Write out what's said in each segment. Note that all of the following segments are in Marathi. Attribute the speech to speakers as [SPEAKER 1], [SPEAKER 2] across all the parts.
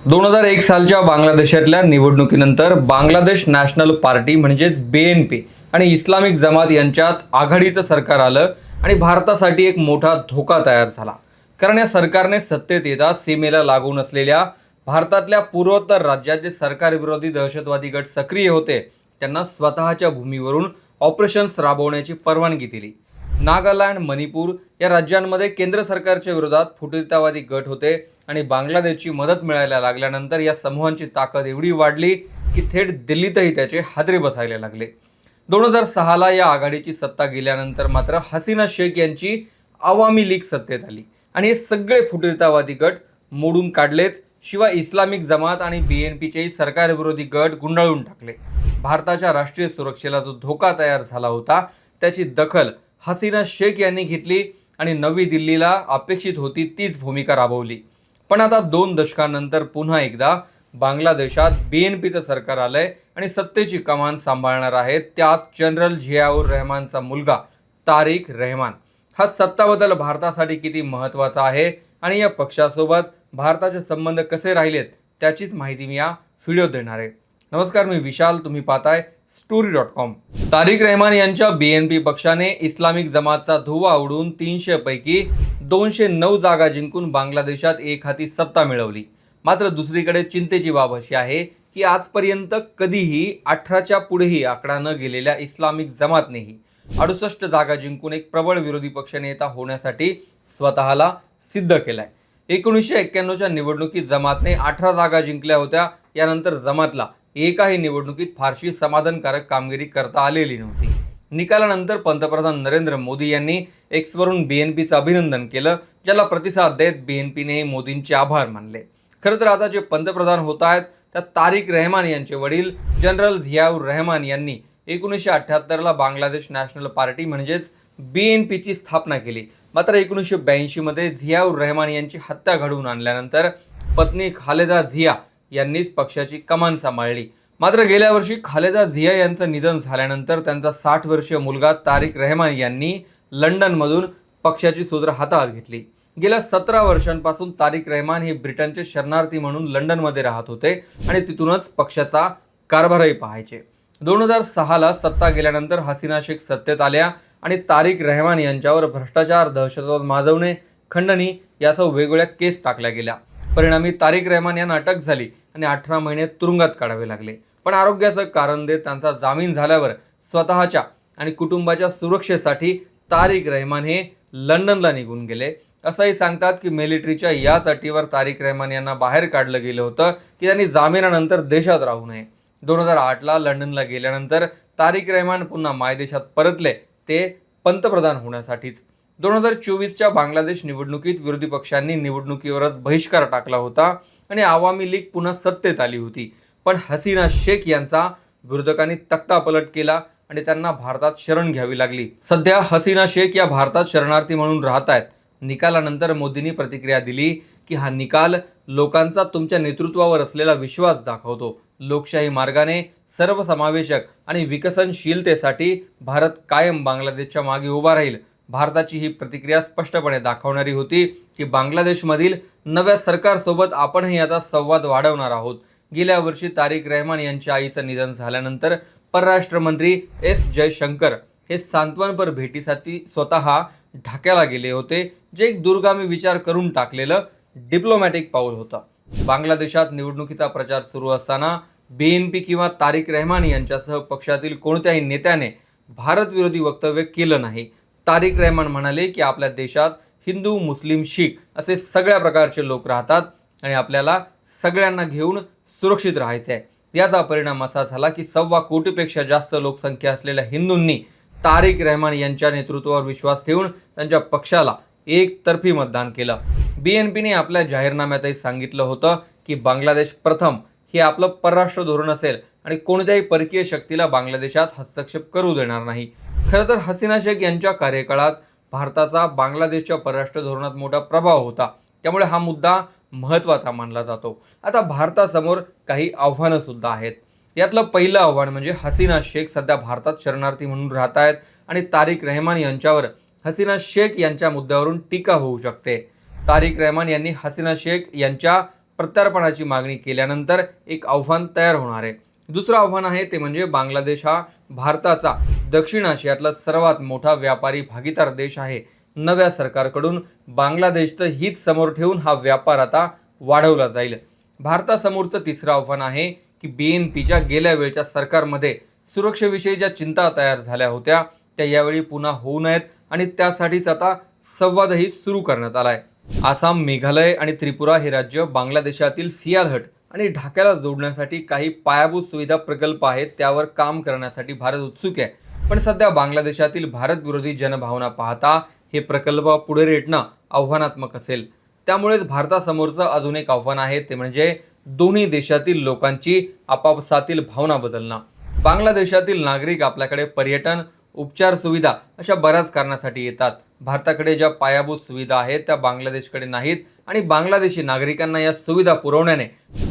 [SPEAKER 1] 2001 सालच्या बांगलादेशातल्या निवडणुकीनंतर बांगलादेश नॅशनल पार्टी म्हणजेच BNP आणि इस्लामिक जमात यांच्यात आघाडीचं सरकार आलं आणि भारतासाठी एक मोठा धोका तयार झाला. कारण या सरकारने सत्तेत येता सीमेला लागून असलेल्या भारतातल्या पूर्वोत्तर राज्यात जे सरकारविरोधी दहशतवादी गट सक्रिय होते त्यांना स्वतःच्या भूमीवरून ऑपरेशन्स राबवण्याची परवानगी दिली. नागालँड, मणिपूर या राज्यांमध्ये केंद्र सरकारच्या विरोधात फुटीरतावादी गट होते आणि बांगलादेशची मदत मिळायला लागल्यानंतर या समूहांची ताकद एवढी वाढली की थेट दिल्लीतही त्याचे हादरे बसायला लागले. 2006ला या आघाडीची सत्ता गेल्यानंतर मात्र हसीना शेख यांची आवामी लीग सत्तेत आली आणि हे सगळे फुटीरतावादी गट मोडून काढलेच, शिवाय इस्लामिक जमात आणि BNPचेही सरकारविरोधी गट गुंडाळून टाकले. भारताच्या राष्ट्रीय सुरक्षेला जो धोका तयार झाला होता त्याची दखल हसीना शेख यांनी घेतली आणि नवी दिल्लीला अपेक्षित होती तीच भूमिका राबवली. पण आता 2 दशकांनंतर पुन्हा एकदा बांगलादेशात BNPचं सरकार आलंय आणि सत्तेची कमान सांभाळणार आहे त्याच जनरल झियाउर रहमानचा मुलगा तारिक रहमान. हा सत्ताबदल भारतासाठी किती महत्त्वाचा आहे आणि या पक्षासोबत भारताचे संबंध कसे राहिलेत त्याचीच माहिती मी या व्हिडिओत देणार आहे. नमस्कार, मी विशाल, तुम्ही पाहताय story.com. तारिक रहमान यांच्या BNP पक्षाने इस्लामिक जमातचा धुव्वा उडून 300 पैकी 209 जागा जिंकून बांगलादेशात एक हाती सत्ता मिळवली. मात्र दुसरीकडे चिंतेची बाब अशी आहे की आजपर्यंत कधीही 18च्या पुढेही आकडा न गेलेल्या इस्लामिक जमातनेही 68 जागा जिंकून एक प्रबळ विरोधी पक्षनेता होण्यासाठी स्वतःला सिद्ध केलाय. 1991च्या निवडणुकीत जमातने 18 जागा जिंकल्या होत्या. यानंतर जमातला एकाही निवडणुकीत फारशी समाधानकारक कामगिरी करता आलेली नव्हती. निकालानंतर पंतप्रधान नरेंद्र मोदी यांनी एक्सवरून BNPचं अभिनंदन केलं, ज्याला प्रतिसाद देत BNPने मोदींचे आभार मानले. खरं तर आता जे पंतप्रधान होत आहेत त्या तारिक रहमान यांचे वडील जनरल झियाउर रहमान यांनी 1978ला बांगलादेश नॅशनल पार्टी म्हणजेच BNPची स्थापना केली. मात्र 1982मध्ये झियाउर रहमान यांची हत्या घडवून आणल्यानंतर पत्नी खालेदा झिया यांनीच पक्षाची कमान सांभाळली. मात्र गेल्या वर्षी खालेदा झिया यांचं निधन झाल्यानंतर त्यांचा 60 वर्षीय मुलगा तारिक रहमान यांनी लंडनमधून पक्षाची सूत्र हातात घेतली. गेल्या 17 वर्षांपासून तारिक रहमान हे ब्रिटनचे शरणार्थी म्हणून लंडनमध्ये राहत होते आणि तिथूनच पक्षाचा कारभारही पाहायचे. 2006ला सत्ता गेल्यानंतर हसीना शेख सत्तेत आल्या आणि तारिक रहमान यांच्यावर भ्रष्टाचार, दहशतवाद माजवणे, खंडणी यासह वेगवेगळ्या केस टाकल्या गेल्या. परिणामी तारिक रहमान यांना अटक झाली आणि 18 महिने तुरुंगात काढावे लागले. पण आरोग्याचं कारण देत त्यांचा जामीन झाल्यावर स्वतःच्या आणि कुटुंबाच्या सुरक्षेसाठी तारिक रहमान हे लंडनला निघून गेले. असंही सांगतात की मिलिटरीच्या याच अटीवर तारिक रहमान यांना बाहेर काढलं गेलं होतं की त्यांनी जामिनानंतर देशात राहू नये. 2008ला लंडनला गेल्यानंतर तारिक रहमान पुन्हा मायदेशात परतले, ते पंतप्रधान होण्यासाठीच. 2024च्या बांगलादेश निवडणुकीत विरोधी पक्षांनी निवडणुकीवरच बहिष्कार टाकला होता आणि आवामी लीग पुन्हा सत्तेत आली होती. पण हसीना शेख यांचा विरोधकांनी तख्तापलट केला आणि त्यांना भारतात शरण घ्यावी लागली. सध्या हसीना शेख या भारतात शरणार्थी म्हणून राहत आहेत. निकालानंतर मोदींनी प्रतिक्रिया दिली की हा निकाल लोकांचा तुमच्या नेतृत्वावर असलेला विश्वास दाखवतो. लोकशाही मार्गाने सर्वसमावेशक आणि विकसनशीलतेसाठी भारत कायम बांगलादेशच्या मागे उभा राहील. भारताची ही प्रतिक्रिया स्पष्टपणे दाखवणारी होती की बांगलादेशमधील नव्या सरकारसोबत आपणही आता संवाद वाढवणार आहोत. गेल्या वर्षी तारिक रहमान यांच्या आईचं निधन झाल्यानंतर परराष्ट्र मंत्री S जयशंकर हे सांत्वनपर भेटीसाठी स्वतः ढाक्याला गेले होते, जे एक दूरगामी विचार करून टाकलेलं डिप्लोमॅटिक पाऊल होतं. बांगलादेशात निवडणुकीचा प्रचार सुरू असताना BNP किंवा तारिक रहमान यांच्यासह पक्षातील कोणत्याही नेत्याने भारतविरोधी वक्तव्य केलं नाही. तारिक रहमान म्हणाले की आपल्या देशात हिंदू, मुस्लिम, शीख असे सगळ्या प्रकारचे लोक राहतात आणि आपल्याला सगळ्यांना घेऊन सुरक्षित राहायचे आहे. याचा परिणाम असा झाला की 1.25 कोटीपेक्षा जास्त लोकसंख्या असलेल्या हिंदूंनी तारिक रहमान यांच्या नेतृत्वावर विश्वास ठेवून त्यांच्या पक्षाला एकतर्फी मतदान केलं. BNPने आपल्या जाहीरनाम्यातही सांगितलं होतं की बांगलादेश प्रथम हे आपलं परराष्ट्र धोरण असेल आणि कोणत्याही परकीय शक्तीला बांगलादेशात हस्तक्षेप करू देणार नाही. खरं तर हसीना शेख यांच्या कार्यकाळात भारताचा बांगलादेशच्या परराष्ट्र धोरणात मोठा प्रभाव होता, त्यामुळे हा मुद्दा महत्त्वाचा मानला जातो. आता भारतासमोर काही आव्हानं सुद्धा आहेत. यातलं पहिलं आव्हान म्हणजे हसीना शेख सध्या भारतात शरणार्थी म्हणून राहत आहेत आणि तारिक रहमान यांच्यावर हसीना शेख यांच्या मुद्द्यावरून टीका होऊ शकते. तारिक रहमान यांनी हसीना शेख यांच्या प्रत्यार्पणाची मागणी केल्यानंतर एक आव्हान तयार होणार आहे. दुसरं आव्हान आहे ते म्हणजे बांगलादेश हा भारताचा दक्षिण आशियातला सर्वात मोठा व्यापारी भागीदार देश आहे. नव्या सरकारकडून बांगलादेशचं हित समोर ठेवून हा व्यापार आता वाढवला जाईल. भारतासमोरचं तिसरं आव्हान आहे की BNPच्या गेल्या वेळच्या सरकारमध्ये सुरक्षेविषयी ज्या चिंता तयार झाल्या होत्या त्या यावेळी पुन्हा होऊ नयेत आणि त्यासाठीच आता संवादही सुरू करण्यात आलाय. आसाम, मेघालय आणि त्रिपुरा हे राज्य बांगलादेशातील सियालहट आणि ढाक्याला जोडण्यासाठी काही पायाभूत सुविधा प्रकल्प आहेत, त्यावर काम करण्यासाठी भारत उत्सुक आहे. पण सध्या बांगलादेशातील भारत विरोधी जनभावना पाहता हे प्रकल्प पुढे रेटणं आव्हानात्मक असेल. त्यामुळेच भारतासमोरचं अजून एक आव्हान आहे ते म्हणजे दोन्ही देशातील लोकांची आपापसातील भावना बदलणं. बांगलादेशातील नागरिक आपल्याकडे पर्यटन, उपचार सुविधा अशा बऱ्याच कारणासाठी येतात. भारताकडे ज्या पायाभूत सुविधा आहेत त्या बांगलादेशकडे नाहीत आणि बांगलादेशी नागरिकांना या सुविधा पुरवण्याने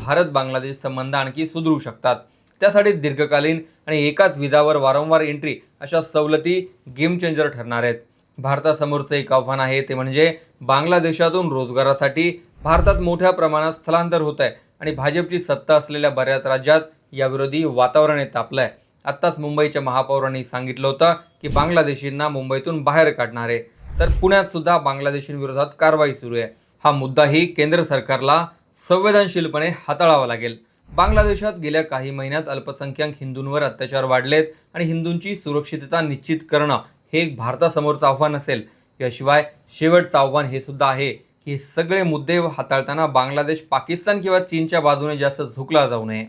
[SPEAKER 1] भारत बांगलादेश संबंध आणखी सुधारू शकतात. त्यासाठी दीर्घकालीन आणि एकाच विजावर वारंवार एंट्री अशा सवलती गेम चेंजर ठरणार आहेत. भारतासमोरचं एक आव्हान आहे ते म्हणजे बांगलादेशातून रोजगारासाठी भारतात मोठ्या प्रमाणात स्थलांतर होत आहे आणि भाजपची सत्ता असलेल्या बऱ्याच राज्यात याविरोधी वातावरण तापलंय. आत्ताच मुंबईच्या महापौरांनी सांगितलं होतं की बांगलादेशींना मुंबईतून बाहेर काढणार आहे. तर पुण्यात सुद्धा बांगलादेशींविरोधात कारवाई सुरू आहे. हा मुद्दाही केंद्र सरकारला संवेदनशीलपणे हाताळावा लागेल. बांगलादेशात गेल्या काही महिन्यात अल्पसंख्याक हिंदूंवर अत्याचार वाढलेत आणि हिंदूंची सुरक्षितता निश्चित करणं हे एक भारतासमोरचं आव्हान असेल. याशिवाय शेवटचं आव्हान हे सुद्धा आहे की हे सगळे मुद्दे हाताळताना बांगलादेश पाकिस्तान किंवा चीनच्या बाजूने जास्त झुकला जाऊ नये.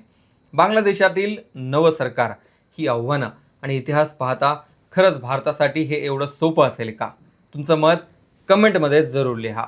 [SPEAKER 1] बांगलादेशातील नवं सरकार, ही आव्हानं आणि इतिहास पाहता खरंच भारतासाठी हे एवढं सोपं असेल का? तुमचं मत कमेंटमध्ये जरूर लिहा.